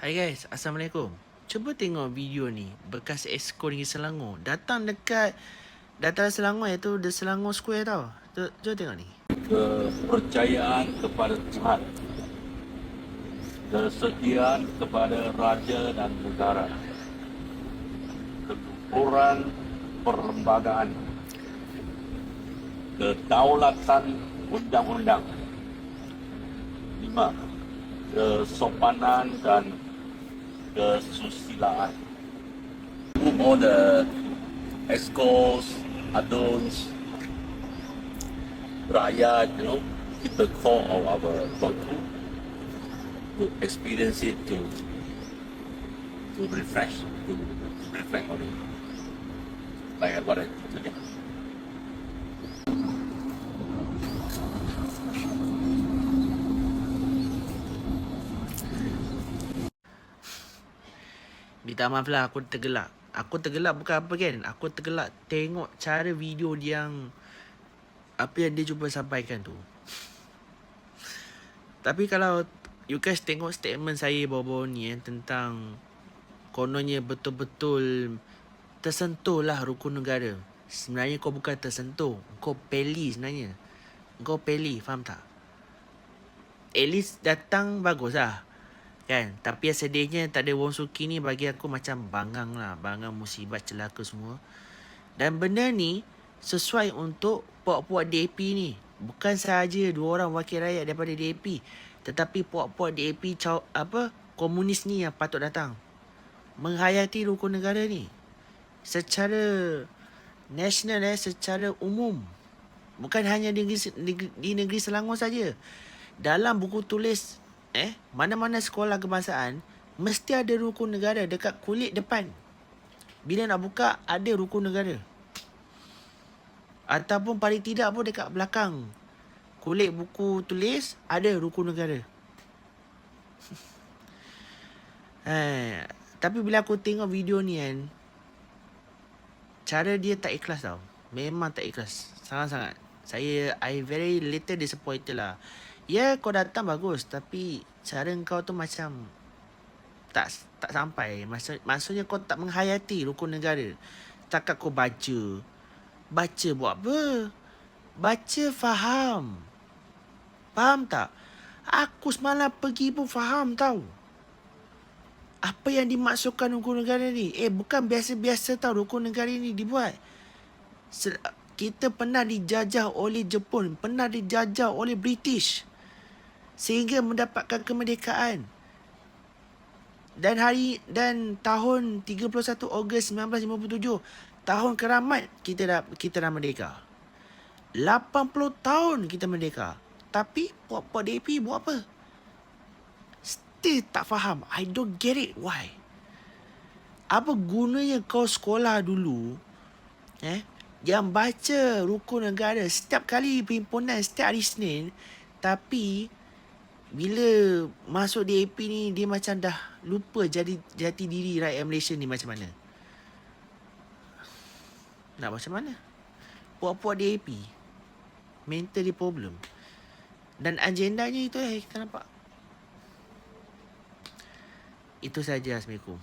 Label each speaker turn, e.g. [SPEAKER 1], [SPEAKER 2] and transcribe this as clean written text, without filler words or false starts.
[SPEAKER 1] Hai guys, Assalamualaikum. Cuba tengok video ni. Bekas Exco Negeri Selangor datang dekat dataran Selangor, iaitu The Selangor Square tau. Cuba tengok ni.
[SPEAKER 2] Kepercayaan kepada Tuhan, kesetiaan kepada raja dan negara, ketukuran perlembagaan, kedaulatan undang-undang. 5. Kesopanan dan kesusilaan. All the EXCOs, adults, rakyat, keep the core of our culture, to experience it, to refresh, to reflect on it, like I got it today.
[SPEAKER 1] Minta maaf lah, aku tergelak. Aku tergelak bukan apa kan. Aku tergelak tengok cara video yang apa yang dia cuba sampaikan tu. Tapi kalau you guys tengok statement saya baru-baru ni tentang kononnya betul-betul tersentuh lah rukun negara. Sebenarnya kau bukan tersentuh, kau peli sebenarnya. Kau peli, faham tak? At least datang bagus lah, kan? Tapi yang sedihnya tak ada Wong Suki ni bagi aku macam bangang lah. Bangang musibat celaka semua. Dan benda ni sesuai untuk puak-puak DAP ni. Bukan sahaja 2 orang wakil rakyat daripada DAP, tetapi puak-puak DAP komunis ni yang patut datang menghayati rukun negara ni secara nasional, secara umum. Bukan hanya di negeri Selangor saja. Dalam buku tulis mana-mana sekolah kebangsaan mesti ada rukun negara dekat kulit depan. Bila nak buka ada rukun negara. Ataupun paling tidak pun dekat belakang kulit buku tulis ada rukun negara. Tapi bila aku tengok video ni kan, cara dia tak ikhlas tau. Memang tak ikhlas. Sangat-sangat. I very little disappointed lah. Ya, kau datang bagus, tapi cara kau tu macam tak sampai. Maksudnya kau tak menghayati rukun negara. Takat kau baca. Baca buat apa? Baca faham. Faham tak? Aku semalam pergi pun faham tau. Apa yang dimaksudkan rukun negara ni? Bukan biasa-biasa tau rukun negara ni dibuat. Kita pernah dijajah oleh Jepun, pernah dijajah oleh British sehingga mendapatkan kemerdekaan. Dan tahun 31 Ogos 1957, tahun keramat kita dah merdeka. 80 tahun kita merdeka. Tapi puak-puak DAP buat apa? Still tak faham. I don't get it. Why? Apa gunanya kau sekolah dulu yang baca rukun negara setiap kali perhimpunan, setiap hari Isnin, tapi bila masuk DAP ni dia macam dah lupa jati diri rakyat Malaysia ni macam mana. Nak macam mana? Puak-puak DAP mentally problem. Dan agendanya itu kita nampak. Itu saja. Assalamualaikum.